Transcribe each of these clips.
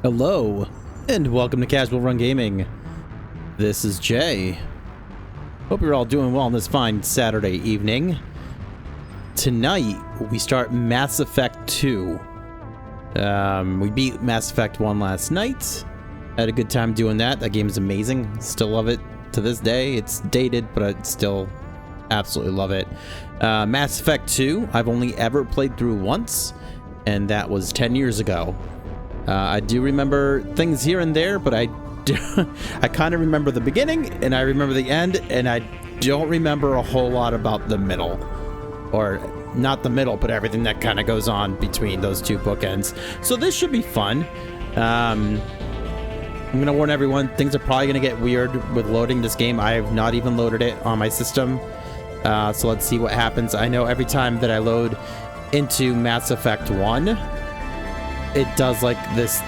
Hello, and welcome to Casual Run Gaming. This is Jay. Hope you're all doing well on this fine Saturday evening. Tonight, we start Mass Effect 2. We beat Mass Effect 1 last night. Had a good time doing that. That game is amazing. Still love it to this day. It's dated, but I still absolutely love it. Mass Effect 2, I've only ever played through once, and that was 10 years ago. I do remember things here and there, but I kind of remember the beginning, and I remember the end, and I don't remember a whole lot about the middle. Or not the middle, but everything that kind of goes on between those two bookends. So this should be fun. I'm going to warn everyone, things are probably going to get weird with loading this game. I have not even loaded it on my system. So let's see what happens. I know every time that I load into Mass Effect 1, it does like this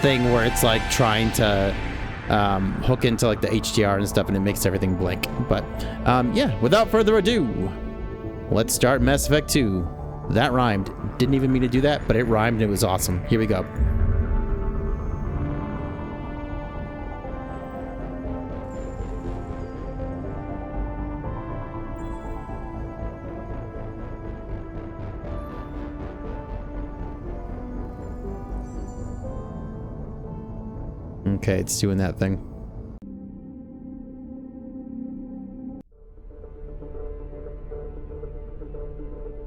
thing where it's like trying to hook into like the HDR and stuff, and it makes everything blink. But yeah, without further ado, let's start Mass Effect 2. That rhymed. Didn't even mean to do that, but it rhymed and it was awesome. Here we go. Okay, it's doing that thing.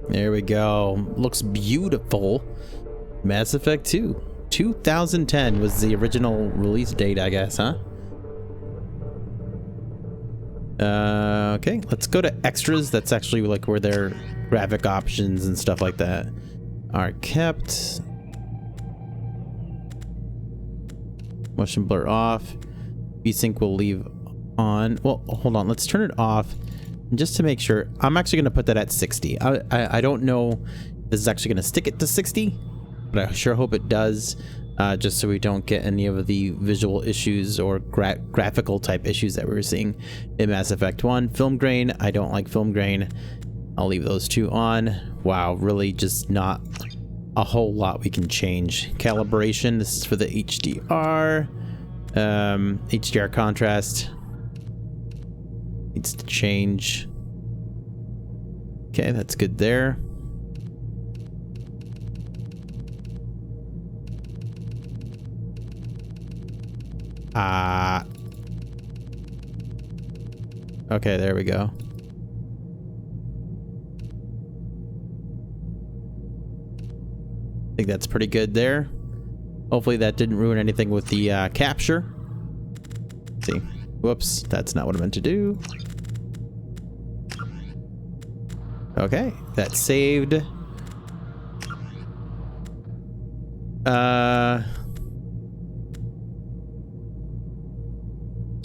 There we go. Looks beautiful. Mass Effect 2. 2010 was the original release date, I guess, huh? Okay, let's go to extras. That's actually like where their graphic options and stuff like that are kept. Motion blur off. VSync will leave on. Well, hold on. Let's turn it off just to make sure. I'm actually going to put that at 60. I don't know if this is actually going to stick it to 60, but I sure hope it does, just so we don't get any of the visual issues or graphical type issues that we were seeing in Mass Effect 1. Film grain. I don't like film grain. I'll leave those two on. Wow, really just not a whole lot we can change. Calibration, this is for the HDR. HDR contrast needs to change. Okay, that's good there. Okay, there we go. I think that's pretty good there. Hopefully that didn't ruin anything with the capture. Let's see. Whoops, that's not what I meant to do. Okay, that's saved. Just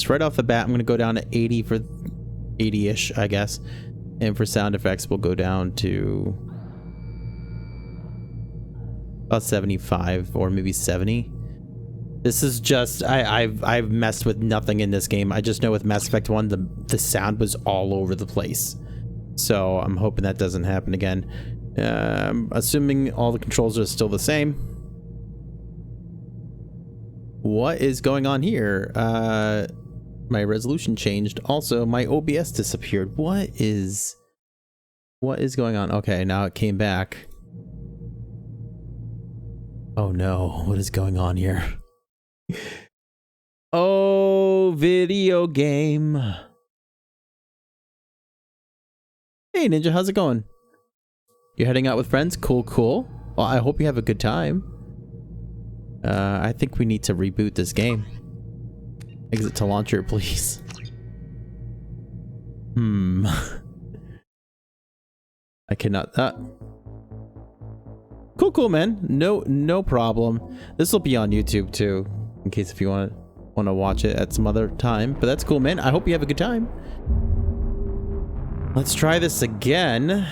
right off the bat, I'm going to go down to 80 for 80-ish, I guess. And for sound effects, we'll go down to about 75 or maybe 70. This is just I've messed with nothing in this game. I just know with Mass Effect 1 the sound was all over the place, so I'm hoping that doesn't happen again. Assuming all the controls are still the same. What is going on here? My resolution changed. Also, my OBS disappeared. What is going on? Okay, now it came back. Oh no, what is going on here? Oh, video game. Hey Ninja, how's it going? You're heading out with friends? Cool, cool. Well, I hope you have a good time. I think we need to reboot this game. Exit to launcher, please. I cannot. Cool, man. No problem. This will be on YouTube too, in case if you want to watch it at some other time. But that's cool, man. I hope you have a good time. Let's try this again.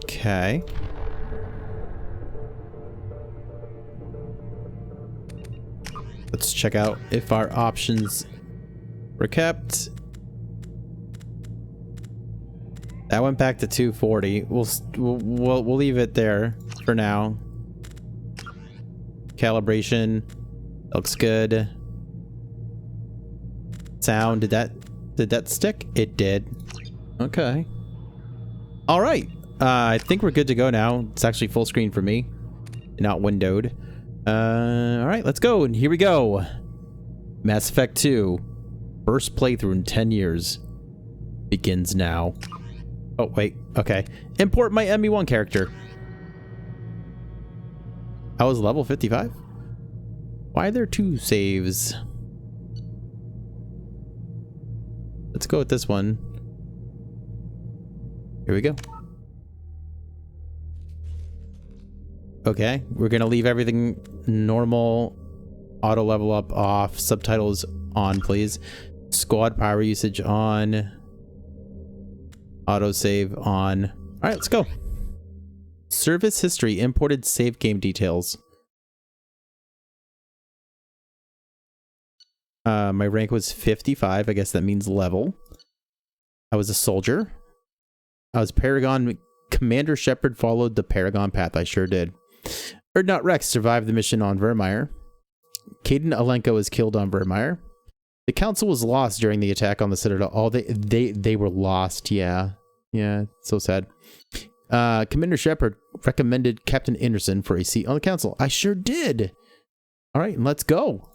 Okay. Let's check out if our options were kept. That went back to 240. We'll leave it there for now. Calibration looks good. Sound, did that stick? It did. Okay. All right. I think we're good to go now. It's actually full screen for me, not windowed. All right, let's go. And here we go. Mass Effect 2. First playthrough in 10 years. Begins now. Oh, wait. Okay. Import my ME1 character. I was level 55? Why are there 2 saves? Let's go with this one. Here we go. Okay, we're gonna leave everything normal. Auto level up off. Subtitles on, please. Squad power usage on. Auto save on. All right, let's go. Service history, imported save game details. My rank was 55. I guess that means level. I was a soldier. I was Paragon. Commander Shepard followed the Paragon path. I sure did. Erdnot Rex survived the mission on Vermeer. Caden Alenko was killed on Vermeer. The council was lost during the attack on the Citadel. Oh, they were lost. Yeah. Yeah, so sad. Commander Shepard recommended Captain Anderson for a seat on the council. I sure did. All right, let's go.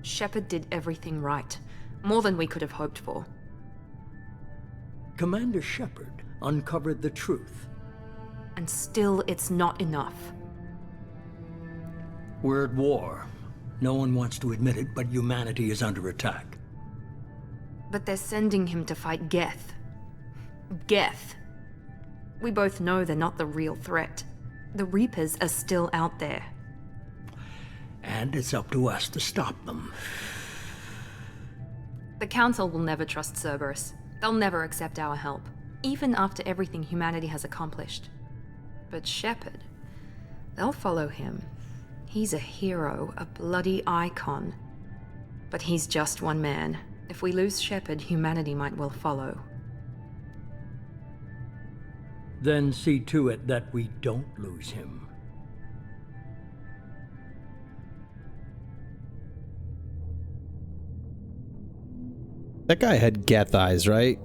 Shepard did everything right. More than we could have hoped for. Commander Shepard uncovered the truth. And still, it's not enough. We're at war. No one wants to admit it, but humanity is under attack. But they're sending him to fight Geth. Geth. We both know they're not the real threat. The Reapers are still out there. And it's up to us to stop them. The Council will never trust Cerberus. They'll never accept our help, even after everything humanity has accomplished. But Shepard, they'll follow him. He's a hero, a bloody icon. But he's just one man. If we lose Shepard, humanity might well follow. Then see to it that we don't lose him. That guy had Geth eyes, right?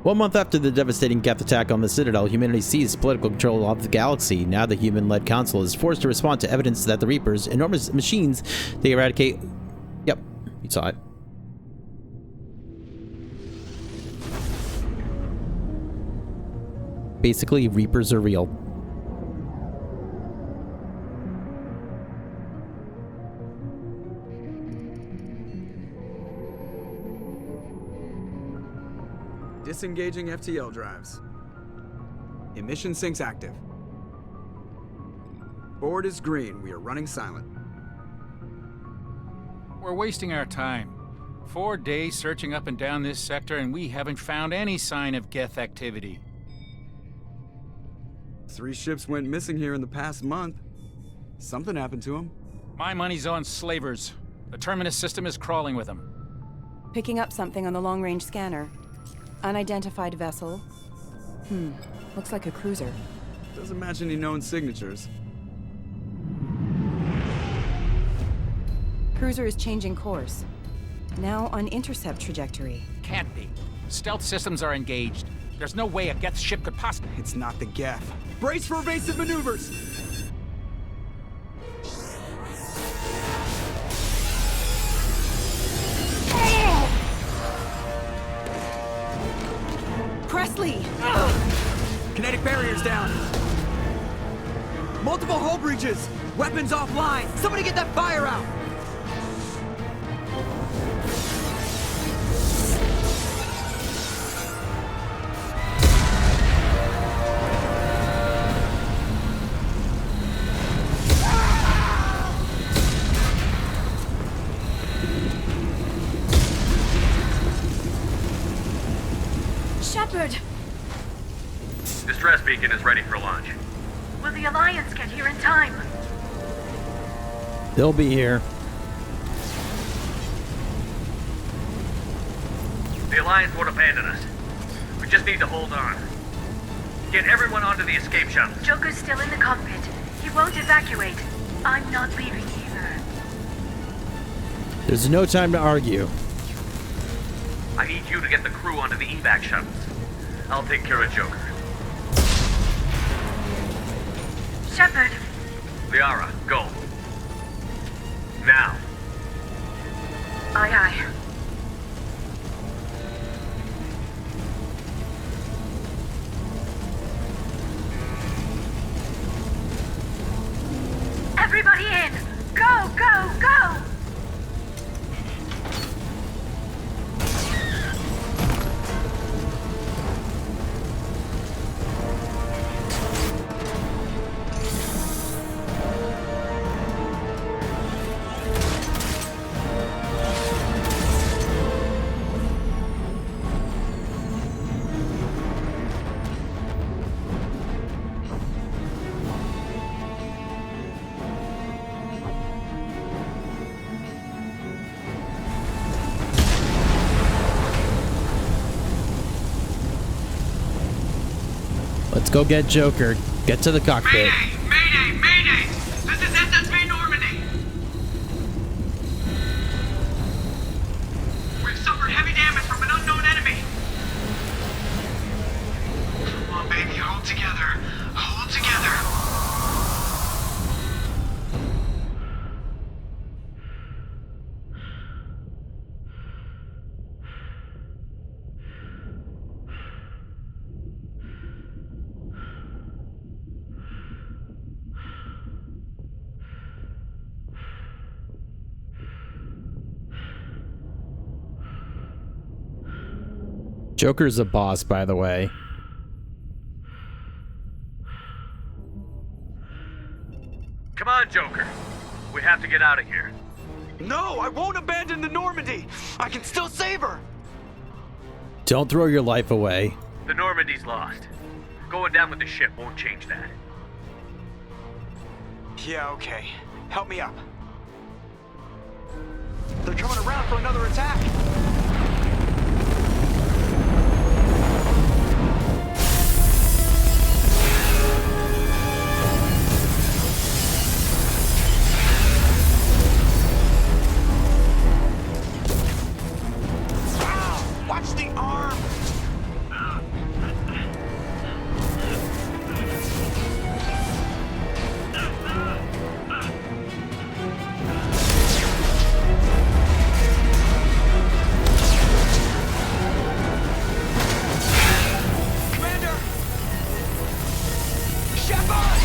1 month after the devastating Geth attack on the Citadel, humanity seized political control of the galaxy. Now the human-led council is forced to respond to evidence that the Reapers, enormous machines they eradicate... Yep, you saw it. Basically, Reapers are real. Disengaging FTL drives. Emission sinks active. Board is green. We are running silent. We're wasting our time. 4 days searching up and down this sector, and we haven't found any sign of Geth activity. 3 ships went missing here in the past month. Something happened to them. My money's on slavers. The Terminus system is crawling with them. Picking up something on the long-range scanner. Unidentified vessel. Looks like a cruiser. Doesn't match any known signatures. Cruiser is changing course. Now on intercept trajectory. Can't be. Stealth systems are engaged. There's no way a Geth ship could possibly... It's not the Geth. Brace for evasive maneuvers! Presley! Kinetic barriers down. Multiple hull breaches. Weapons offline. Somebody get that fire out. beacon is ready for launch. Will the Alliance get here in time? They'll be here. The Alliance won't abandon us. We just need to hold on. Get everyone onto the escape shuttle. Joker's still in the cockpit. He won't evacuate. I'm not leaving either. There's no time to argue. I need you to get the crew onto the evac shuttles. I'll take care of Joker. Shepard. Liara, go. Now. Aye, aye. Everybody in! Go, go, go! Let's go get Joker. Get to the cockpit. Mayday! Mayday! Mayday! This is SSV Normandy! We've suffered heavy damage from an unknown enemy. Come on, baby, hold together. Hold together. Joker's a boss, by the way. Come on, Joker. We have to get out of here. No, I won't abandon the Normandy. I can still save her. Don't throw your life away. The Normandy's lost. Going down with the ship won't change that. Yeah, okay. Help me up. They're coming around for another attack. Watch the arm! Commander! Shepard!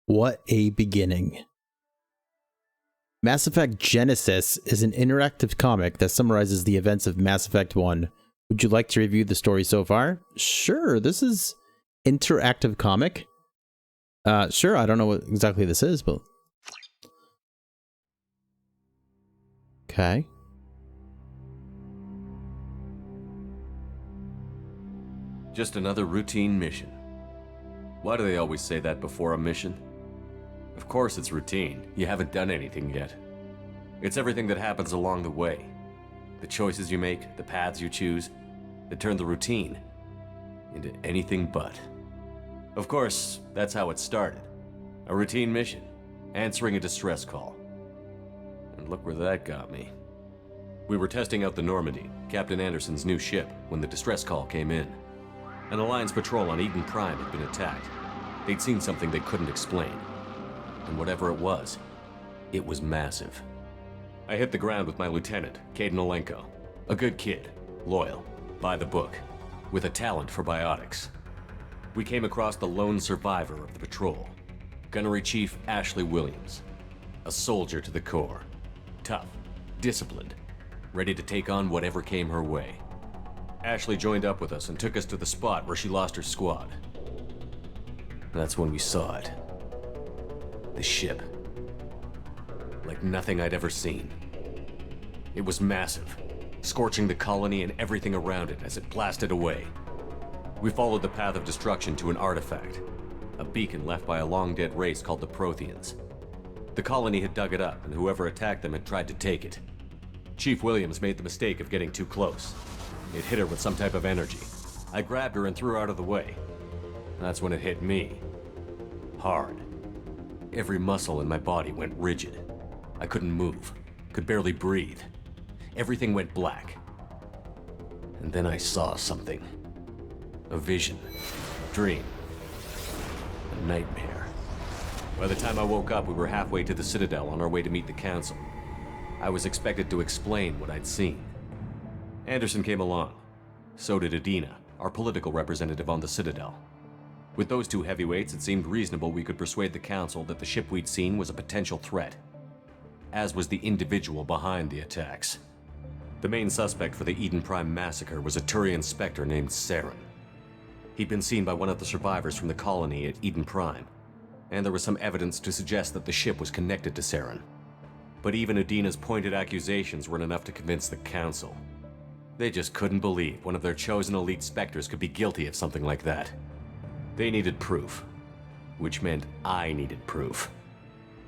What a beginning. Mass Effect Genesis is an interactive comic that summarizes the events of Mass Effect 1. Would you like to review the story so far? Sure, this is interactive comic. Sure, I don't know what exactly this is, but... Okay. Just another routine mission. Why do they always say that before a mission? Of course it's routine. You haven't done anything yet. It's everything that happens along the way. The choices you make, the paths you choose, that turn the routine into anything but. Of course, that's how it started. A routine mission, answering a distress call. And look where that got me. We were testing out the Normandy, Captain Anderson's new ship, when the distress call came in. An Alliance patrol on Eden Prime had been attacked. They'd seen something they couldn't explain. And whatever it was massive. I hit the ground with my lieutenant, Caden Olenko. A good kid, loyal, by the book, with a talent for biotics. We came across the lone survivor of the patrol, Gunnery Chief Ashley Williams. A soldier to the core. Tough, disciplined, ready to take on whatever came her way. Ashley joined up with us and took us to the spot where she lost her squad. That's when we saw it. The ship. Like nothing I'd ever seen. It was massive, scorching the colony and everything around it as it blasted away. We followed the path of destruction to an artifact, a beacon left by a long-dead race called the Protheans. The colony had dug it up, and whoever attacked them had tried to take it. Chief Williams made the mistake of getting too close. It hit her with some type of energy. I grabbed her and threw her out of the way. That's when it hit me. Hard. Every muscle in my body went rigid. I couldn't move, could barely breathe. Everything went black. And then I saw something. A vision, a dream, a nightmare. By the time I woke up, we were halfway to the Citadel on our way to meet the Council. I was expected to explain what I'd seen. Anderson came along. So did Adina, our political representative on the Citadel. With those two heavyweights, it seemed reasonable we could persuade the Council that the ship we'd seen was a potential threat, as was the individual behind the attacks. The main suspect for the Eden Prime massacre was a Turian Spectre named Saren. He'd been seen by one of the survivors from the colony at Eden Prime, and there was some evidence to suggest that the ship was connected to Saren. But even Adina's pointed accusations weren't enough to convince the Council. They just couldn't believe one of their chosen elite Spectres could be guilty of something like that. They needed proof, which meant I needed proof.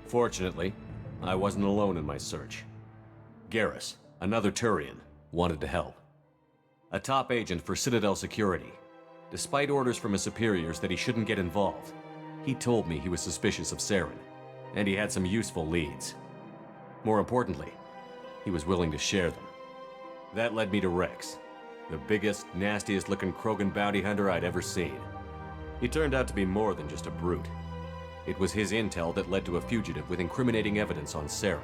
Fortunately, I wasn't alone in my search. Garrus, another Turian, wanted to help. A top agent for Citadel Security. Despite orders from his superiors that he shouldn't get involved, he told me he was suspicious of Saren, and he had some useful leads. More importantly, he was willing to share them. That led me to Rex, the biggest, nastiest looking Krogan bounty hunter I'd ever seen. He turned out to be more than just a brute. It was his intel that led to a fugitive with incriminating evidence on Saren.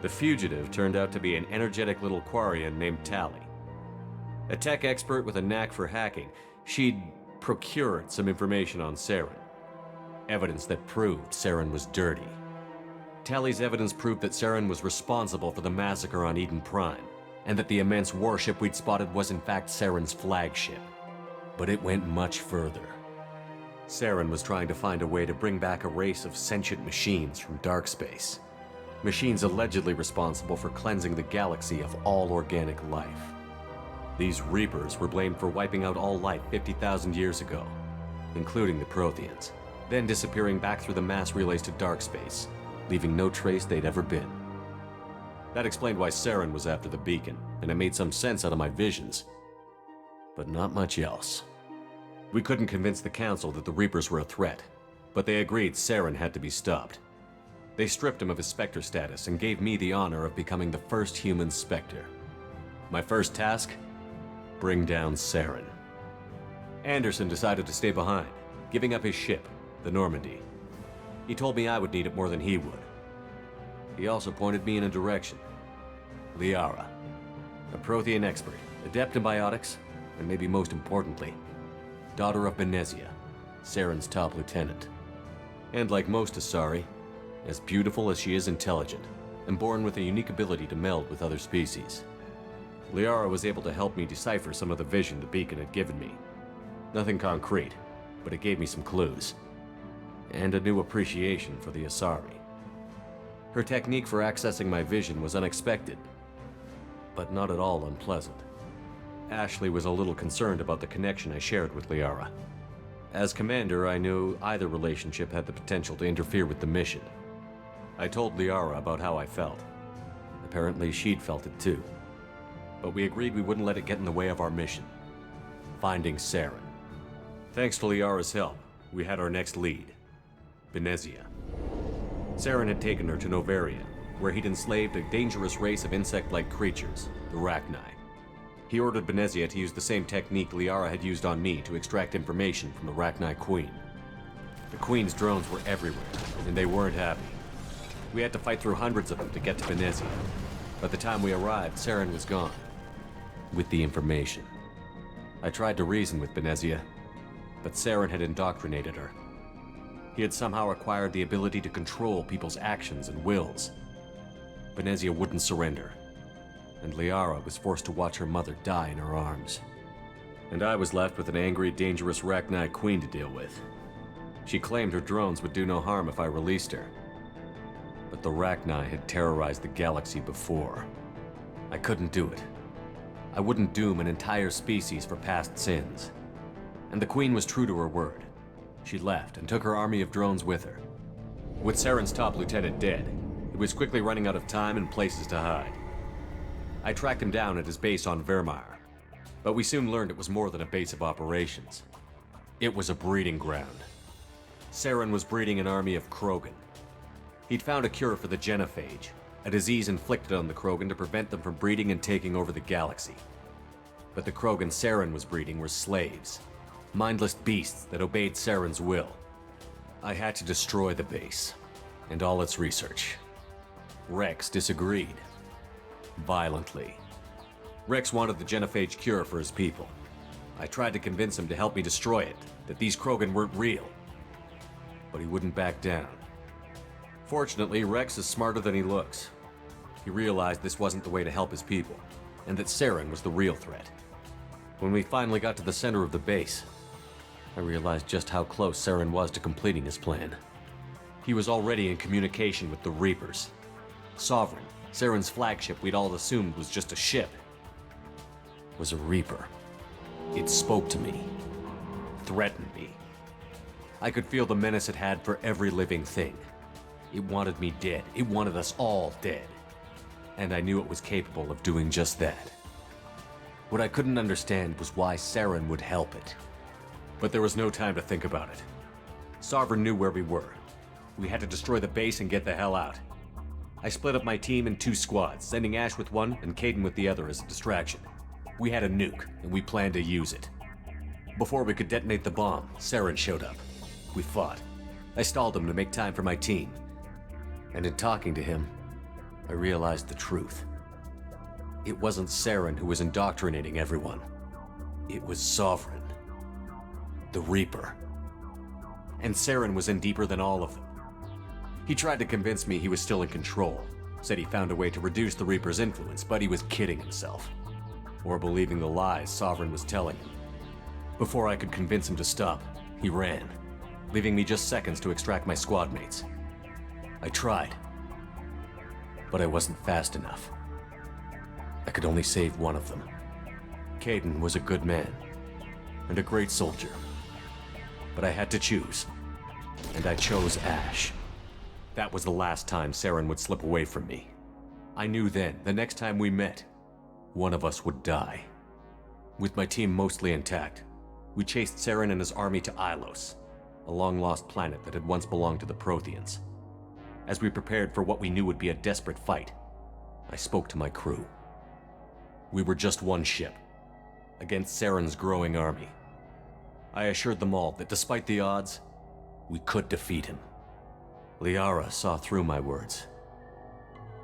The fugitive turned out to be an energetic little Quarian named Tali. A tech expert with a knack for hacking, she'd procured some information on Saren. Evidence that proved Saren was dirty. Tali's evidence proved that Saren was responsible for the massacre on Eden Prime, and that the immense warship we'd spotted was in fact Saren's flagship. But it went much further. Saren was trying to find a way to bring back a race of sentient machines from dark space. Machines allegedly responsible for cleansing the galaxy of all organic life. These Reapers were blamed for wiping out all life 50,000 years ago, including the Protheans, then disappearing back through the mass relays to dark space, leaving no trace they'd ever been. That explained why Saren was after the beacon, and it made some sense out of my visions. But not much else. We couldn't convince the Council that the Reapers were a threat, but they agreed Saren had to be stopped. They stripped him of his Spectre status and gave me the honor of becoming the first human Spectre. My first task? Bring down Saren. Anderson decided to stay behind, giving up his ship, the Normandy. He told me I would need it more than he would. He also pointed me in a direction. Liara, a Prothean expert, adept in biotics, and maybe most importantly, daughter of Benezia, Saren's top lieutenant. And like most Asari, as beautiful as she is intelligent, and born with a unique ability to meld with other species. Liara was able to help me decipher some of the vision the beacon had given me. Nothing concrete, but it gave me some clues. And a new appreciation for the Asari. Her technique for accessing my vision was unexpected, but not at all unpleasant. Ashley was a little concerned about the connection I shared with Liara. As commander, I knew either relationship had the potential to interfere with the mission. I told Liara about how I felt, Apparently, she'd felt it too. But we agreed we wouldn't let it get in the way of our mission. Finding Saren. Thanks to Liara's help, we had our next lead. Benezia. Saren had taken her to Novaria, where he'd enslaved a dangerous race of insect-like creatures, the Rachni. He ordered Benezia to use the same technique Liara had used on me to extract information from the Rachni Queen. The Queen's drones were everywhere, and they weren't happy. We had to fight through hundreds of them to get to Benezia. By the time we arrived, Saren was gone. With the information. I tried to reason with Benezia, but Saren had indoctrinated her. He had somehow acquired the ability to control people's actions and wills. Benezia wouldn't surrender, and Liara was forced to watch her mother die in her arms. And I was left with an angry, dangerous Rachni Queen to deal with. She claimed her drones would do no harm if I released her. But the Rachni had terrorized the galaxy before. I couldn't do it. I wouldn't doom an entire species for past sins. And the Queen was true to her word. She left and took her army of drones with her. With Saren's top lieutenant dead, it was quickly running out of time and places to hide. I tracked him down at his base on Vermeer, but we soon learned it was more than a base of operations. It was a breeding ground. Saren was breeding an army of Krogan. He'd found a cure for the genophage, a disease inflicted on the Krogan to prevent them from breeding and taking over the galaxy. But the Krogan Saren was breeding were slaves, mindless beasts that obeyed Saren's will. I had to destroy the base, and all its research. Rex disagreed. Violently. Rex wanted the genophage cure for his people. I tried to convince him to help me destroy it, that these Krogan weren't real. But he wouldn't back down. Fortunately, Rex is smarter than he looks. He realized this wasn't the way to help his people, and that Saren was the real threat. When we finally got to the center of the base, I realized just how close Saren was to completing his plan. He was already in communication with the Reapers. Sovereign, Saren's flagship we'd all assumed was just a ship, was a Reaper. It spoke to me, threatened me. I could feel the menace it had for every living thing. It wanted me dead. It wanted us all dead. And I knew it was capable of doing just that. What I couldn't understand was why Saren would help it. But there was no time to think about it. Sovereign knew where we were. We had to destroy the base and get the hell out. I split up my team in 2 squads, sending Ash with one and Caden with the other as a distraction. We had a nuke, and we planned to use it. Before we could detonate the bomb, Saren showed up. We fought. I stalled him to make time for my team. And in talking to him, I realized the truth. It wasn't Saren who was indoctrinating everyone. It was Sovereign. The Reaper. And Saren was in deeper than all of them. He tried to convince me he was still in control, said he found a way to reduce the Reaper's influence, but he was kidding himself. Or believing the lies Sovereign was telling him. Before I could convince him to stop, he ran, leaving me just seconds to extract my squad mates. I tried, but I wasn't fast enough. I could only save one of them. Caden was a good man, and a great soldier. But I had to choose, and I chose Ash. That was the last time Saren would slip away from me. I knew then, the next time we met, one of us would die. With my team mostly intact, we chased Saren and his army to Ilos, a long-lost planet that had once belonged to the Protheans. As we prepared for what we knew would be a desperate fight, I spoke to my crew. We were just one ship, against Saren's growing army. I assured them all that despite the odds, we could defeat him. Liara saw through my words.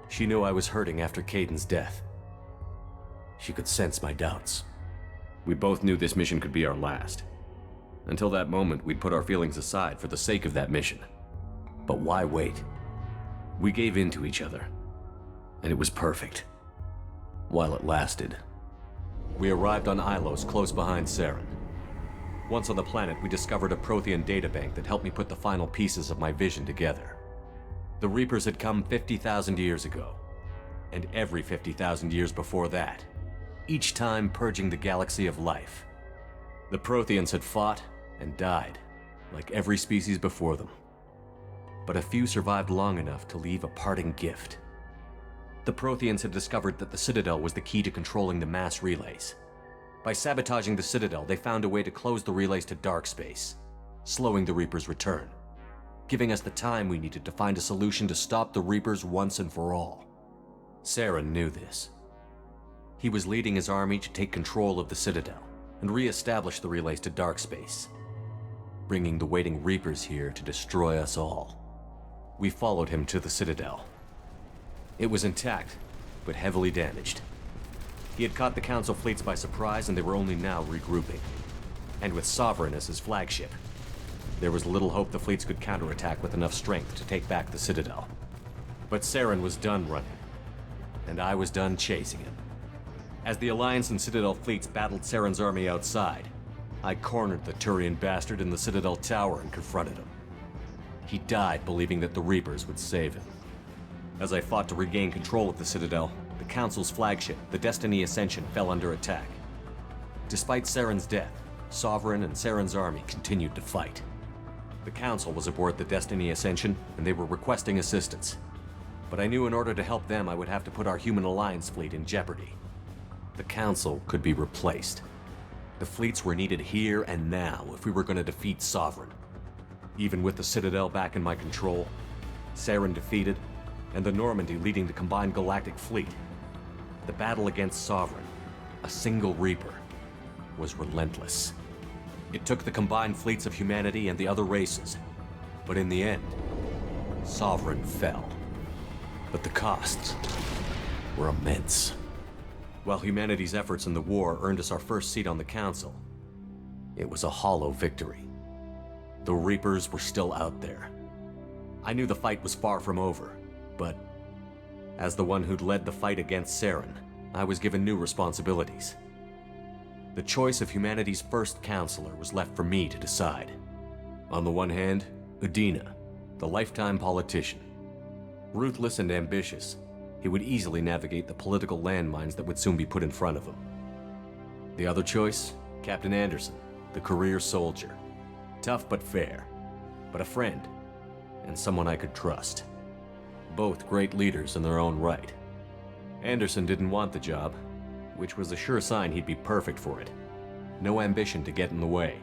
She knew I was hurting after Caden's death. She could sense my doubts. We both knew this mission could be our last. Until that moment, we'd put our feelings aside for the sake of that mission. But why wait? We gave in to each other, and it was perfect. While it lasted. We arrived on Ilos close behind Saren. Once on the planet, we discovered a Prothean databank that helped me put the final pieces of my vision together. The Reapers had come 50,000 years ago, and every 50,000 years before that, each time purging the galaxy of life. The Protheans had fought and died, like every species before them. But a few survived long enough to leave a parting gift. The Protheans had discovered that the Citadel was the key to controlling the mass relays. By sabotaging the Citadel, they found a way to close the relays to dark space, slowing the Reaper's return, giving us the time we needed to find a solution to stop the Reapers once and for all. Saren knew this. He was leading his army to take control of the Citadel and re-establish the relays to dark space, bringing the waiting Reapers here to destroy us all. We followed him to the Citadel. It was intact, but heavily damaged. He had caught the Council fleets by surprise, and they were only now regrouping. And with Sovereign as his flagship, there was little hope the fleets could counterattack with enough strength to take back the Citadel. But Saren was done running, and I was done chasing him. As the Alliance and Citadel fleets battled Saren's army outside, I cornered the Turian bastard in the Citadel tower and confronted him. He died believing that the Reapers would save him. As I fought to regain control of the Citadel, the Council's flagship, the Destiny Ascension, fell under attack. Despite Saren's death, Sovereign and Saren's army continued to fight. The Council was aboard the Destiny Ascension, and they were requesting assistance. But I knew in order to help them, I would have to put our human Alliance fleet in jeopardy. The Council could be replaced. The fleets were needed here and now if we were going to defeat Sovereign. Even with the Citadel back in my control, Saren defeated, and the Normandy leading the combined galactic fleet, the battle against Sovereign, a single Reaper, was relentless. It took the combined fleets of humanity and the other races, but in the end, Sovereign fell. But the costs were immense. While humanity's efforts in the war earned us our first seat on the Council, it was a hollow victory. The Reapers were still out there. I knew the fight was far from over, but as the one who'd led the fight against Saren, I was given new responsibilities. The choice of humanity's first counselor was left for me to decide. On the one hand, Udina, the lifetime politician. Ruthless and ambitious, he would easily navigate the political landmines that would soon be put in front of him. The other choice, Captain Anderson, the career soldier. Tough but fair, but a friend, and someone I could trust. Both great leaders in their own right. Anderson didn't want the job, which was a sure sign he'd be perfect for it. No ambition to get in the way.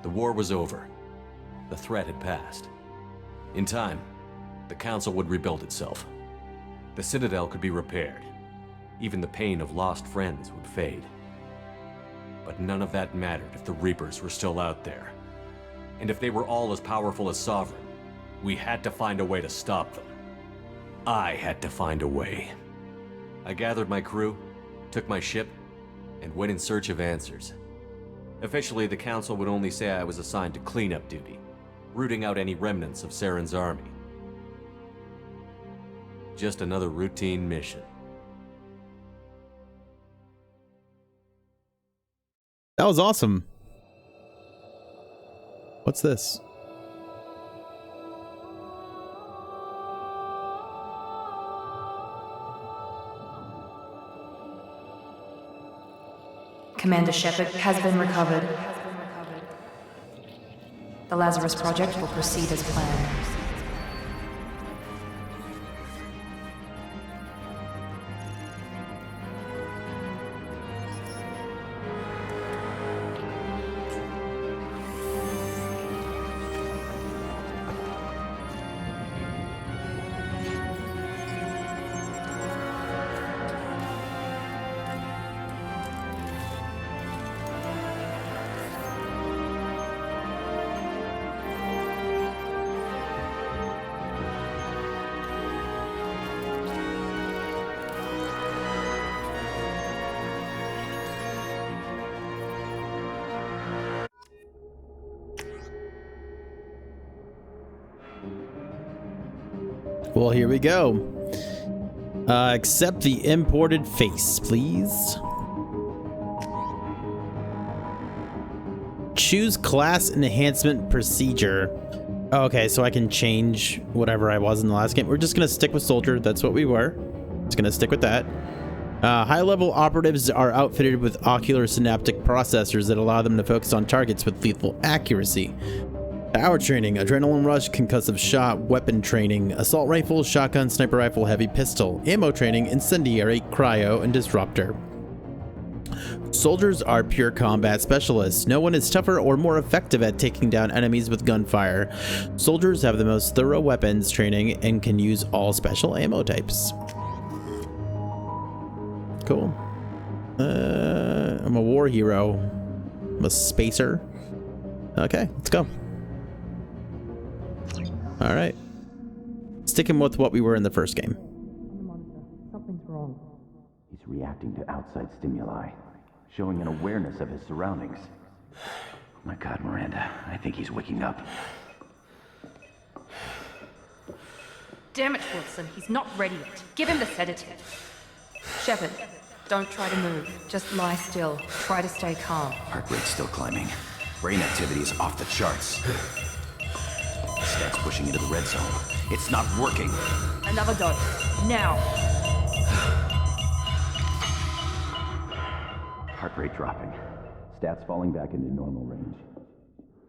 The war was over. The threat had passed. In time, the Council would rebuild itself. The Citadel could be repaired. Even the pain of lost friends would fade. But none of that mattered if the Reapers were still out there. And if they were all as powerful as Sovereign, we had to find a way to stop them. I had to find a way. I gathered my crew, took my ship, and went in search of answers. Officially, the Council would only say I was assigned to cleanup duty, rooting out any remnants of Saren's army. Just another routine mission. That was awesome. What's this? Commander Shepard has been recovered. The Lazarus Project will proceed as planned. Well, here we go. Accept the imported face, please. Choose class enhancement procedure. Okay, so I can change whatever I was in the last game. We're just gonna stick with soldier. That's what we were. Just gonna stick with that. High-level operatives are outfitted with ocular synaptic processors that allow them to focus on targets with lethal accuracy. Power training, adrenaline rush, concussive shot, weapon training, assault rifle, shotgun, sniper rifle, heavy pistol, ammo training, incendiary, cryo, and disruptor. Soldiers are pure combat specialists. No one is tougher or more effective at taking down enemies with gunfire. Soldiers have the most thorough weapons training and can use all special ammo types. Cool. I'm a war hero. I'm a spacer. Okay, let's go. All right. Sticking with what we were in the first game. Something's wrong. He's reacting to outside stimuli, showing an awareness of his surroundings. Oh my God, Miranda, I think he's waking up. Damn it, Wilson. He's not ready yet. Give him the sedative. Shepard, don't try to move. Just lie still. Try to stay calm. Heart rate's still climbing. Brain activity is off the charts. Stats pushing into the red zone. It's not working. Another dose. Now. Heart rate dropping. Stats falling back into normal range.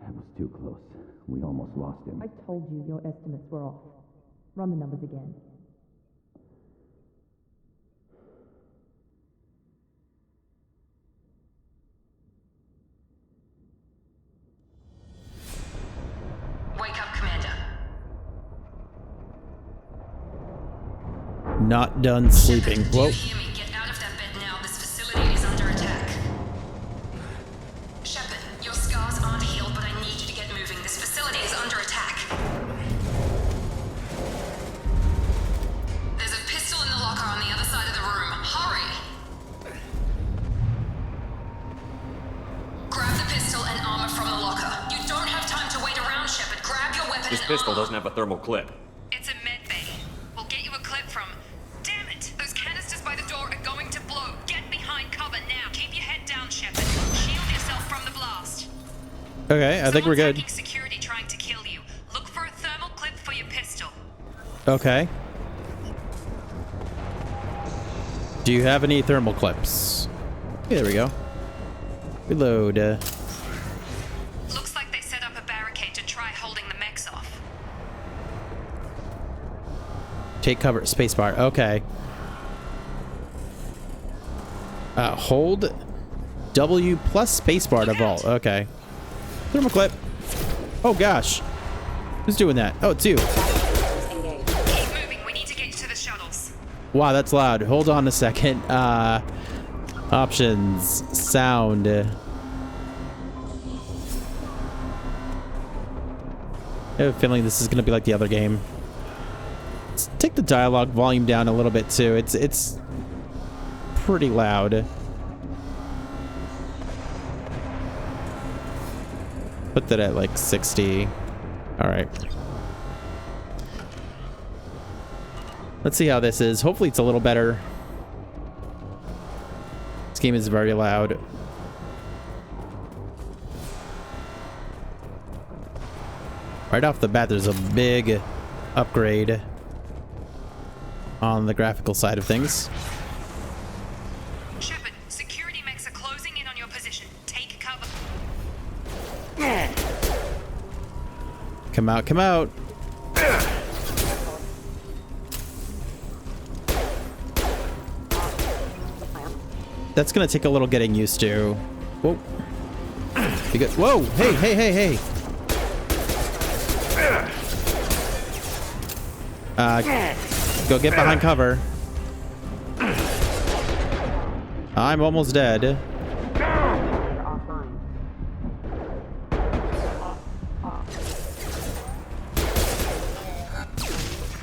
That was too close. We almost lost him. I told you your estimates were off. Run the numbers again. Wake up, Commander. Not done sleeping. Shepard, do Whoa. you hear me? Get out of that bed now. This facility is under attack. Shepard, your scars aren't healed, but I need you to get moving. This facility is under attack. There's a pistol in the locker on the other side of the room. Hurry! Grab the pistol and armor from the locker. You don't have time to wait around, Shepard. Grab your weapon This and pistol armor. doesn't have a thermal clip. It's a med bay. We'll get you a clip from... Damn it! Those canisters by the door are going to blow. Get behind cover now. Keep your head down, Shepard. Shield yourself from the blast. Okay, I think we're good. Someone's hacking security trying to kill you. Look for a thermal clip for your pistol. Okay. Do you have any thermal clips? Okay, there we go. Reload. Looks like they set up a barricade to try holding the mechs off. Take cover. Spacebar. Okay. Hold W plus spacebar to vault. Okay. Thermal clip. Oh gosh. Who's doing that? Oh, it's you. Keep moving. We need to get you to the shuttles. Wow, that's loud. Hold on a second. Options. Sound. I have a feeling this is going to be like the other game. Let's take the dialogue volume down a little bit too. It's pretty loud. Put that at like 60. All right. Let's see how this is. Hopefully it's a little better. This game is very loud. Right off the bat, there's a big upgrade on the graphical side of things. Shepard, security mechs are closing in on your position. Take cover. Come out, come out. That's gonna take a little getting used to. Whoa. You good? Whoa! Hey, hey, hey, hey! Go get behind cover. I'm almost dead.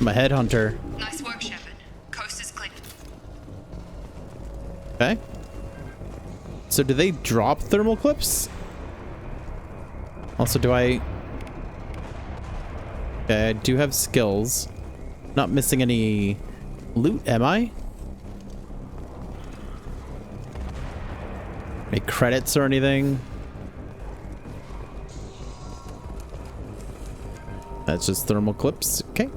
I'm a headhunter. Nice work, Shepard. Coast is clear. Okay. So do they drop thermal clips? Also, do I... Okay, I do have skills. Not missing any loot, am I? Any credits or anything? That's just thermal clips. Okay.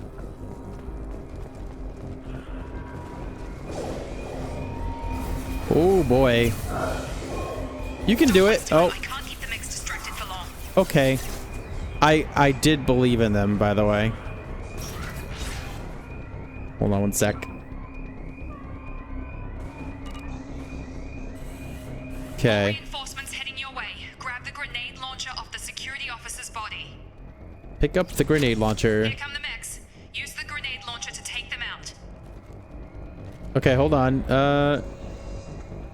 Oh boy. You can do it. Oh. I can't keep the mechs distracted for long. Okay. I did believe in them, by the way. Hold on one sec. Okay. Reinforcements heading your way. Grab the grenade launcher off the security officer's body. Pick up the grenade launcher. Here come the mechs. Use the grenade launcher to take them out. Okay, hold on.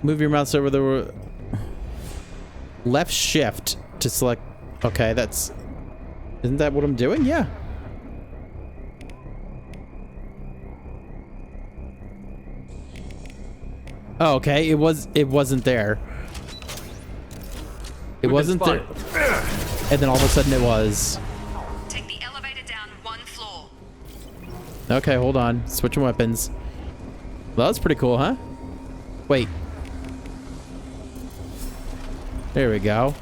Move your mouse over the left shift to select. Okay, that's. Isn't that what I'm doing? Yeah. Oh, okay. It wasn't there. It wasn't there. And then all of a sudden it was. Take the elevator down 1 floor. Okay, hold on. Switching weapons. Well, that was pretty cool, huh? Wait. There we go.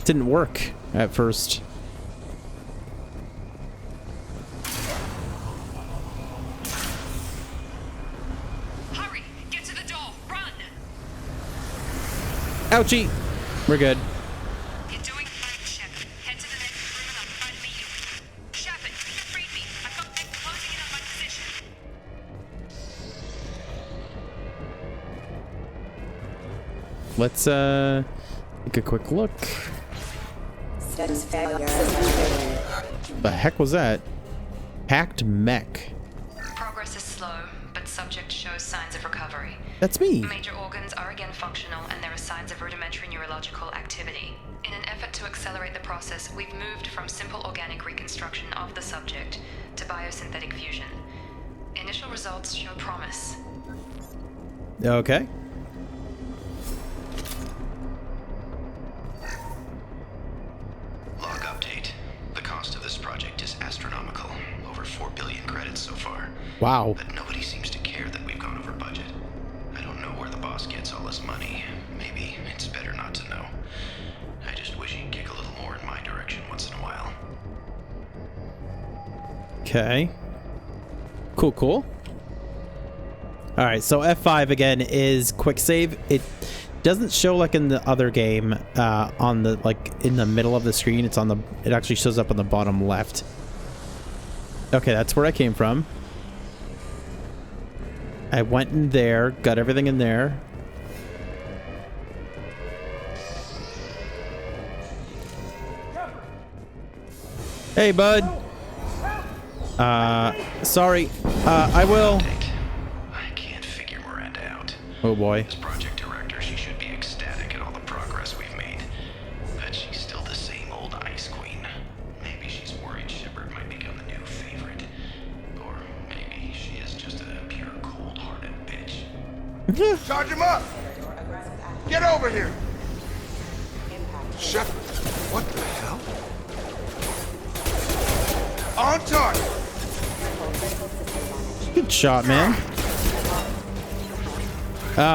Didn't work at first. Hurry! Get to the door! Run! Ouchie! We're good. You're doing fine, Shepard. Head to the next room and I'll try to meet you. Shepard, read me. I've got them closing in on my position. Let's take a quick look. Status failure. The heck was that? Hacked mech. Progress is slow, but subject shows signs of recovery. That's me. Major organs are again functional, and there are signs of rudimentary neurological activity. In an effort to accelerate the process, we've moved from simple organic reconstruction of the subject to biosynthetic fusion. Initial results show promise. Okay. Log update. The cost of this project is astronomical. Over 4 billion credits so far. Wow. But nobody seems to care that we've gone over budget. I don't know where the boss gets all this money. Maybe it's better not to know. I just wish he'd kick a little more in my direction once in a while. Okay. Cool, cool. All right, so F5 again is quick save. It doesn't show like in the other game on the in the middle of the screen. It's on the. It actually shows up on the bottom left. Okay, that's where I came from. I went in there, got everything in there. Hey, bud. Sorry. I will. I can't figure Miranda out. Oh boy. As project director, she should be ecstatic at all the progress we've made. But she's still the same old ice queen. Maybe she's worried Shepard might become the new favorite. Or maybe she is just a pure cold-hearted bitch. Charge him up! Get over here! Shepard, what the hell? On target! Good shot, man.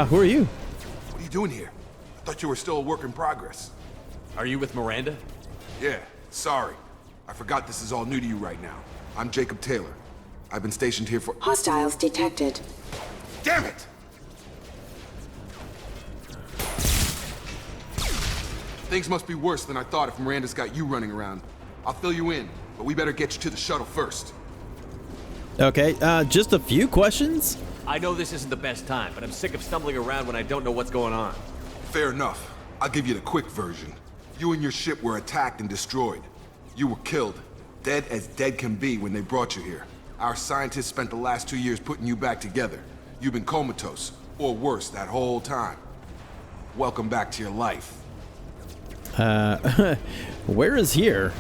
Who are you? What are you doing here? I thought you were still a work in progress. Are you with Miranda? Yeah, sorry. I forgot this is all new to you right now. I'm Jacob Taylor. I've been stationed here for— Hostiles detected. Damn it! Things must be worse than I thought if Miranda's got you running around. I'll fill you in, but we better get you to the shuttle first. Okay, just a few questions? I know this isn't the best time, but I'm sick of stumbling around when I don't know what's going on. Fair enough. I'll give you the quick version. You and your ship were attacked and destroyed. You were killed. Dead as dead can be when they brought you here. Our scientists spent the last 2 years putting you back together. You've been comatose, or worse, that whole time. Welcome back to your life. Where is here?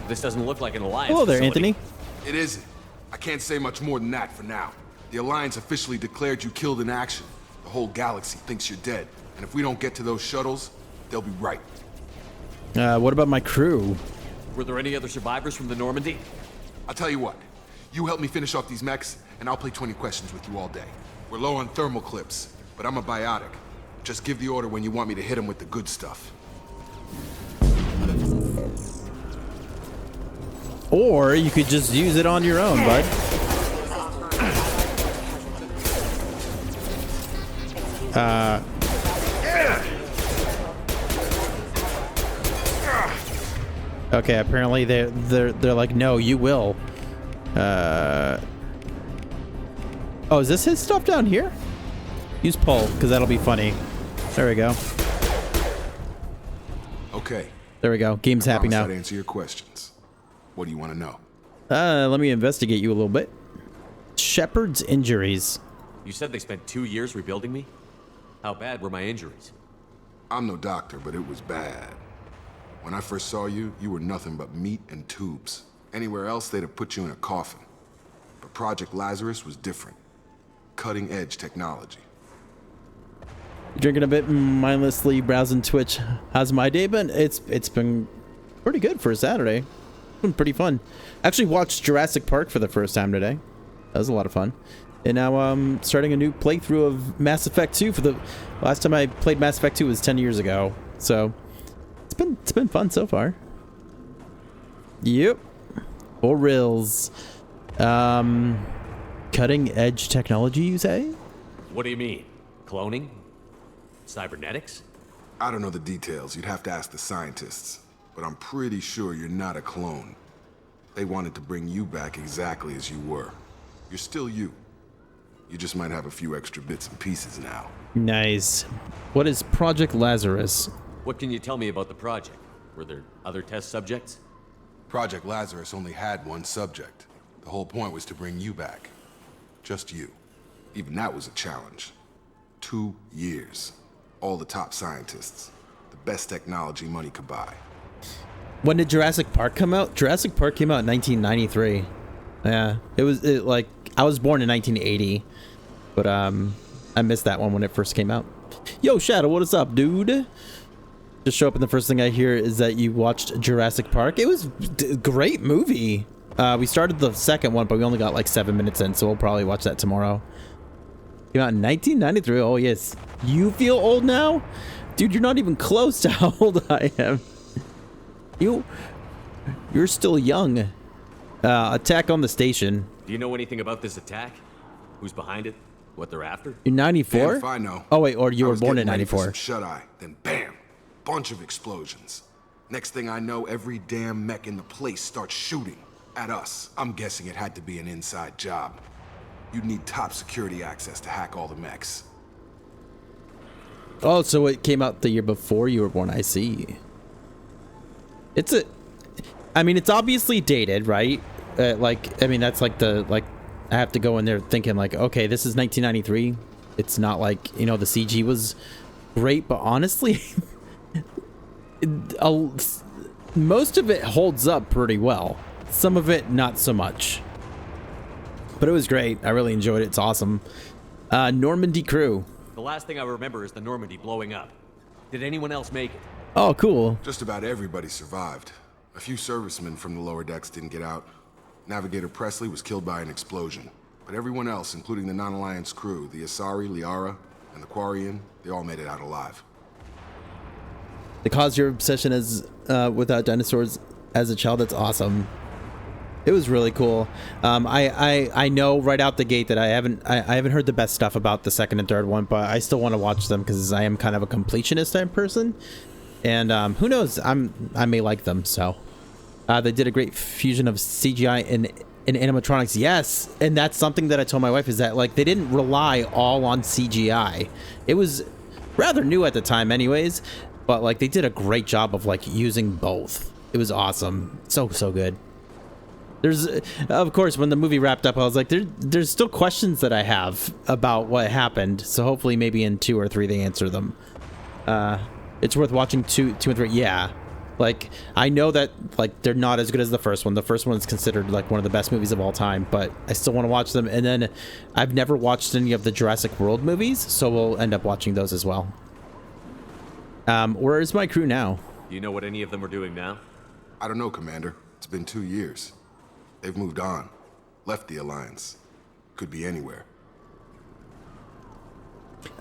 This doesn't look like an alliance Hello there, facility. Anthony. It isn't. I can't say much more than that for now. The Alliance officially declared you killed in action. The whole galaxy thinks you're dead. And if we don't get to those shuttles, they'll be right. What about my crew? Were there any other survivors from the Normandy? I'll tell you what. You help me finish off these mechs, and I'll play 20 questions with you all day. We're low on thermal clips, but I'm a biotic. Just give the order when you want me to hit them with the good stuff. Or you could just use it on your own, bud. Okay, apparently they're like, no, you will. Oh, is this his stuff down here? Use pull, because that'll be funny. There we go. Okay. There we go. Game's happy now. I'd answer your questions. What do you want to know? Let me investigate you a little bit. Shepard's injuries. You said they spent 2 years rebuilding me? How bad were my injuries? I'm no doctor, but it was bad. When I first saw you, you were nothing but meat and tubes. Anywhere else, they'd have put you in a coffin. But Project Lazarus was different. Cutting-edge technology. Drinking a bit, mindlessly browsing Twitch. How's my day been? It's been pretty good for a Saturday. It's been pretty fun. Actually watched Jurassic Park for the first time today. That was a lot of fun. And now starting a new playthrough of Mass Effect 2 for the last time I played Mass Effect 2 was 10 years ago. So it's been fun so far. Yep. For reals. Cutting edge technology, you say? What do you mean? Cloning? Cybernetics? I don't know the details. You'd have to ask the scientists. But I'm pretty sure you're not a clone. They wanted to bring you back exactly as you were. You're still you. You just might have a few extra bits and pieces now. Nice. What is Project Lazarus? What can you tell me about the project? Were there other test subjects? Project Lazarus only had one subject. The whole point was to bring you back. Just you. Even that was a challenge. 2 years. All the top scientists. The best technology money could buy. When did Jurassic Park come out? Jurassic Park came out in 1993. Yeah, like I was born in 1980, but I missed that one when it first came out. Yo, Shadow, what is up, dude? Just show up and the first thing I hear is that you watched Jurassic Park. It was a great movie. We started the second one, but we only got like 7 minutes in, so we'll probably watch that tomorrow. Came out in 1993. Oh yes. You feel old now? Dude, you're not even close to how old I am. You're still young. Attack on the station. Do you know anything about this attack? Who's behind it? What they're after? You're 94? If I know. Oh wait, or you were born in 94. Shut-eye, then bam, bunch of explosions. Next thing I know, every damn mech in the place starts shooting at us. I'm guessing it had to be an inside job. You'd need top security access to hack all the mechs. Oh, so it came out the year before you were born. I see. I mean, it's obviously dated, right? Like, I mean, that's like I have to go in there thinking like, okay, this is 1993. It's not like, you know, the CG was great, but honestly, most of it holds up pretty well. Some of it, not so much. But it was great. I really enjoyed it. It's awesome. Normandy crew. The last thing I remember is the Normandy blowing up. Did anyone else make it? Oh, cool. Just about everybody survived. A few servicemen from the lower decks didn't get out. Navigator Presley was killed by an explosion. But everyone else, including the non-Alliance crew, the Asari, Liara, and the Quarian, they all made it out alive. To cause your obsession without dinosaurs as a child, that's awesome. It was really cool. I know right out the gate that I haven't heard the best stuff about the second and third one, but I still want to watch them because I am kind of a completionist type person, and who knows, I may like them. So they did a great fusion of CGI and animatronics. Yes, and that's something that I told my wife is that like they didn't rely all on CGI. It was rather new at the time, anyways, but like they did a great job of like using both. It was awesome. So good. There's, of course, when the movie wrapped up, I was like, there's still questions that I have about what happened. So hopefully maybe in 2 or 3 they answer them. It's worth watching 2 and 3. Yeah. Like, I know that, like, they're not as good as the first one. The first one is considered, like, one of the best movies of all time. But I still want to watch them. And then I've never watched any of the Jurassic World movies. So we'll end up watching those as well. Where is my crew now? Do you know what any of them are doing now? I don't know, Commander. It's been 2 years. They've moved on. Left the Alliance. Could be anywhere.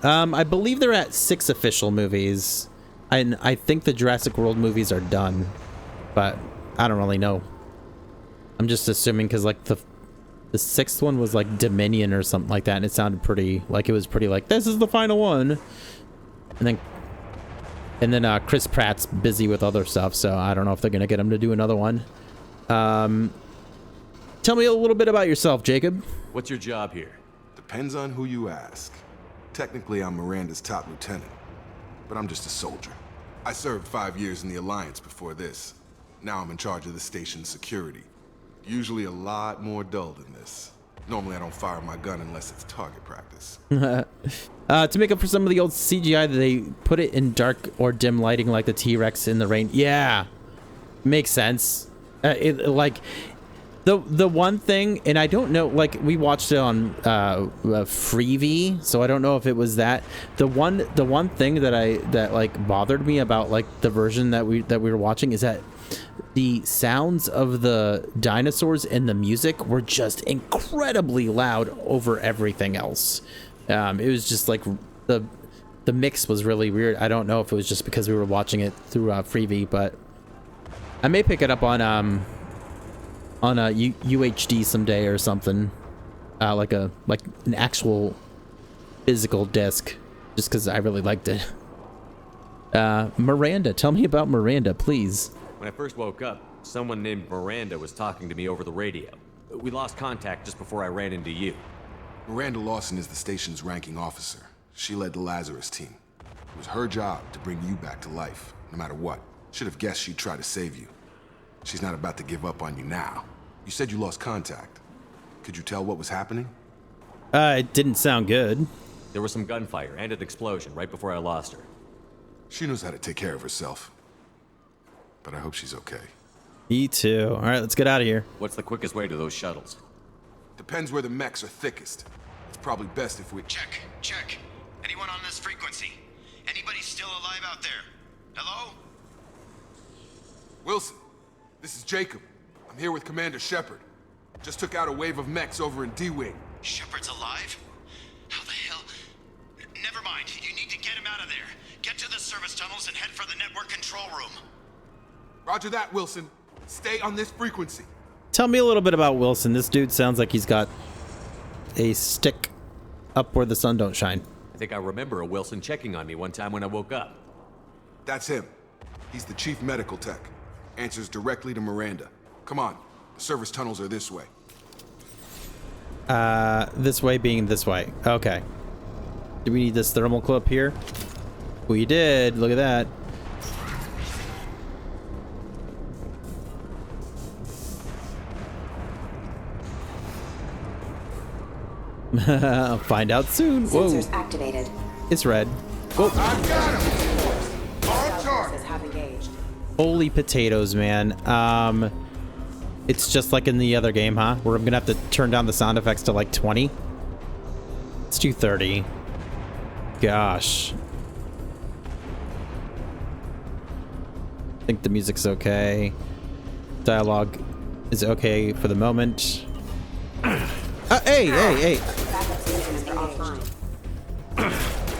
I believe they're at 6 official movies. And I think the Jurassic World movies are done. But I don't really know. I'm just assuming because like the 6th one was like Dominion or something like that. And it sounded pretty, like it was pretty like, this is the final one. And then And then Chris Pratt's busy with other stuff, so I don't know if they're gonna get him to do another one. Tell me a little bit about yourself, Jacob. What's your job here? Depends on who you ask. Technically, I'm Miranda's top lieutenant, but I'm just a soldier. I served 5 years in the Alliance before this. Now I'm in charge of the station's security. Usually a lot more dull than this. Normally I don't fire my gun unless it's target practice. To make up for some of the old CGI, they put it in dark or dim lighting like the T-Rex in the rain. Yeah, makes sense. Like the one thing, and I don't know, like we watched it on Freevee, so I don't know if it was that. The one thing that like bothered me about like the version that we were watching is that the sounds of the dinosaurs and the music were just incredibly loud over everything else. It was just like the mix was really weird. I don't know if it was just because we were watching it through Freevee, but I may pick it up on a UHD someday or something, like an actual physical disc, just because I really liked it. Miranda, tell me about Miranda, please. When I first woke up, someone named Miranda was talking to me over the radio. We lost contact just before I ran into you. Miranda Lawson is the station's ranking officer. She led the Lazarus team. It was her job to bring you back to life, no matter what. Should have guessed she'd try to save you. She's not about to give up on you now. You said you lost contact. Could you tell what was happening? It didn't sound good. There was some gunfire and an explosion right before I lost her. She knows how to take care of herself. But I hope she's okay. Me too. All right, let's get out of here. What's the quickest way to those shuttles? Depends where the mechs are thickest. It's probably best if we... Check. Anyone on this frequency? Anybody still alive out there? Hello? Wilson, this is Jacob. I'm here with Commander Shepard. Just took out a wave of mechs over in D-Wing. Shepard's alive? How the hell? Never mind. You need to get him out of there. Get to the service tunnels and head for the network control room. Roger that, Wilson. Stay on this frequency. Tell me a little bit about Wilson. This dude sounds like he's got a stick up where the sun don't shine. I think I remember a Wilson checking on me one time when I woke up. That's him. He's the chief medical tech. Answers directly to Miranda. Come on. The service tunnels are this way. This way being this way. Okay. Do we need this thermal clip here? We did. Look at that. I'll find out soon. Sensors Whoa. activated. It's red. Whoa. I got him! On target! Have engaged. Holy potatoes, man. It's just like in the other game, huh? Where I'm gonna have to turn down the sound effects to like 20. Let's do 30. Gosh. I think the music's okay. Dialogue is okay for the moment. Hey!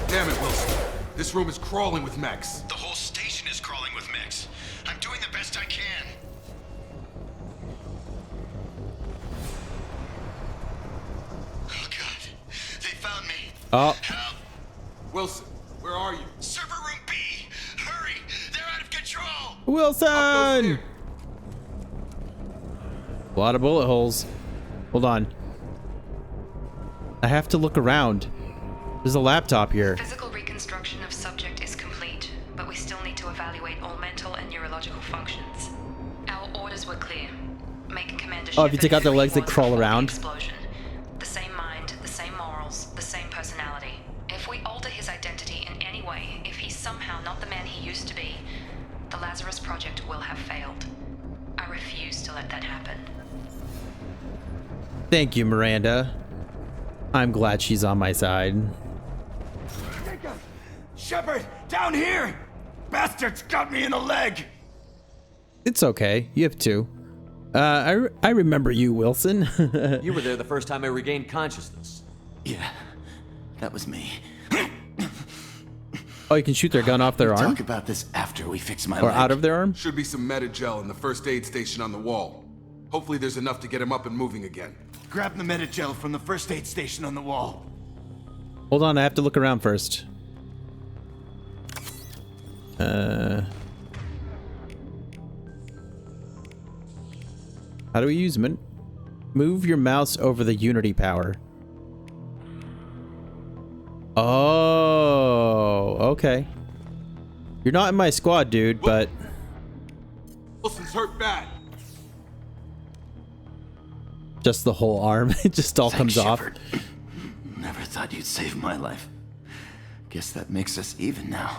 Damn it, Wilson. This room is crawling with mechs. The whole station is crawling with mechs. I'm doing the best I can. Oh, God. They found me. Oh. Help! Wilson, where are you? Server room B! Hurry! They're out of control! Wilson! A lot of bullet holes. Hold on. I have to look around. There's a laptop here. Physical reconstruction of subject is complete, but we still need to evaluate all mental and neurological functions. Our orders were clear. Make Commander Oh, if you take out their legs, they Shepard crawl report around. the explosion. The same mind, the same morals, the same personality. If we alter his identity in any way, if he's somehow not the man he used to be, the Lazarus Project will have failed. I refuse to let that happen. Thank you, Miranda. I'm glad she's on my side. Shepard, down here! Bastards got me in the leg! It's okay. You have two. I remember you, Wilson. You were there the first time I regained consciousness. Yeah, that was me. Oh, you can shoot their gun off their arm? Talk about this after we fix my Or leg. out of their arm? Should be some meta-gel in the first aid station on the wall. Hopefully there's enough to get him up and moving again. Grab the meta-gel from the first aid station on the wall. Hold on, I have to look around first. How do we use move your mouse over the Unity power? Oh, okay. You're not in my squad, dude, but Wilson's hurt bad. just the whole arm, it just all comes off. Never thought you'd save my life. Guess that makes us even now.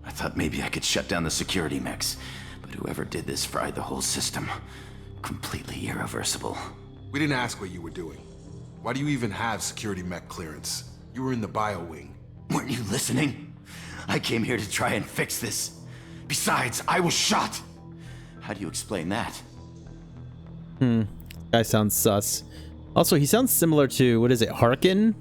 I thought maybe I could shut down the security mechs, but whoever did this fried the whole system. Completely irreversible. We didn't ask what you were doing. Why do you even have security mech clearance? You were in the bio wing. Weren't you listening? I came here to try and fix this. Besides, I was shot. How do you explain that? Guy sounds sus. Also, he sounds similar to, what is it, Harkin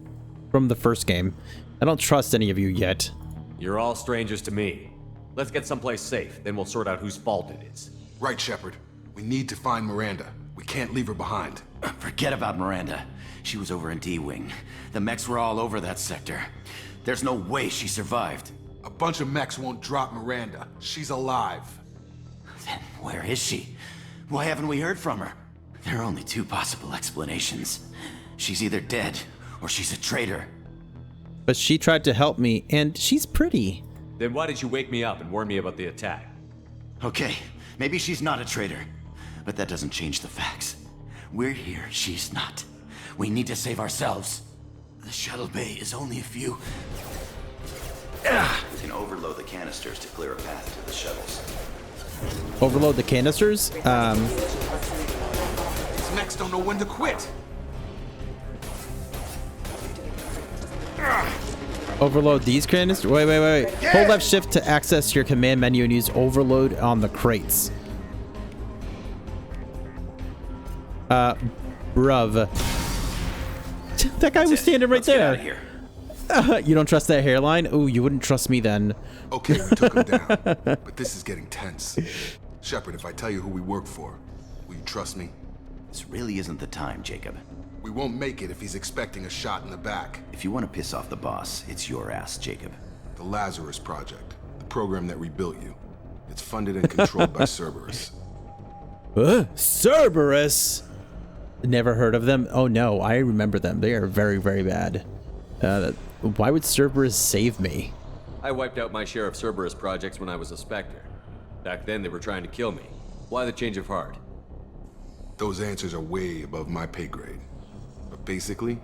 from the first game. I don't trust any of you yet. You're all strangers to me. Let's get someplace safe, then we'll sort out whose fault it is. Right, Shepard. We need to find Miranda. We can't leave her behind. Forget about Miranda. She was over in D-Wing. The mechs were all over that sector. There's no way she survived. A bunch of mechs won't drop Miranda. She's alive. Then where is she? Why haven't we heard from her? There are only two possible explanations. She's either dead, or she's a traitor. But she tried to help me, and she's pretty. Then why did you wake me up and warn me about the attack? Okay, maybe she's not a traitor. But that doesn't change the facts. We're here, she's not. We need to save ourselves. The shuttle bay is only a few... We can overload the canisters to clear a path to the shuttles. Overload the canisters? These mechs don't know when to quit. Overload these canisters? Wait. Hold left shift to access your command menu and use overload on the crates. Bruv. That guy was standing right there. Get out of here. You don't trust that hairline? Ooh, you wouldn't trust me then. Okay, we took him down. But this is getting tense. Shepard, if I tell you who we work for, will you trust me? This really isn't the time, Jacob. We won't make it if he's expecting a shot in the back. If you want to piss off the boss, it's your ass, Jacob. The Lazarus Project, the program that rebuilt you. It's funded and controlled by Cerberus. Cerberus? Never heard of them? Oh no, I remember them. They are very, very bad. Why would Cerberus save me? I wiped out my share of Cerberus projects when I was a Spectre. Back then they were trying to kill me. Why the change of heart? Those answers are way above my pay grade. But basically,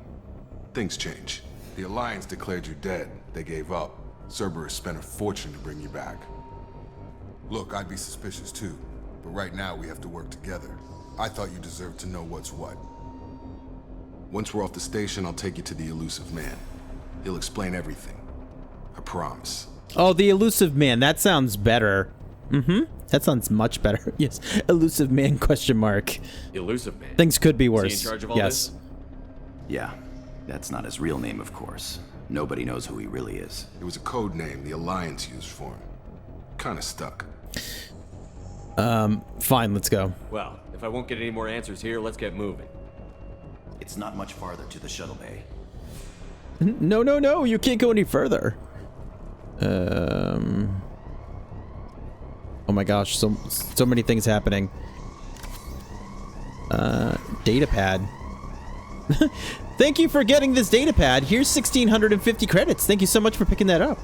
things change. The Alliance declared you dead. They gave up. Cerberus spent a fortune to bring you back. Look, I'd be suspicious too. But right now we have to work together. I thought you deserved to know what's what. Once we're off the station, I'll take you to the Elusive Man. He'll explain everything. I promise. Oh, the Elusive Man. That sounds better. That sounds much better. Yes. Elusive Man, question mark. Elusive Man? Things could be worse. Is he in charge of all yes. this? Yeah. That's not his real name, of course. Nobody knows who he really is. It was a code name the Alliance used for him. Kinda stuck. Fine, let's go. Well, if I won't get any more answers here, let's get moving. It's not much farther to the shuttle bay. No, you can't go any further. Oh my gosh, so many things happening. Data pad. Thank you for getting this data pad. Here's 1,650 credits. Thank you so much for picking that up.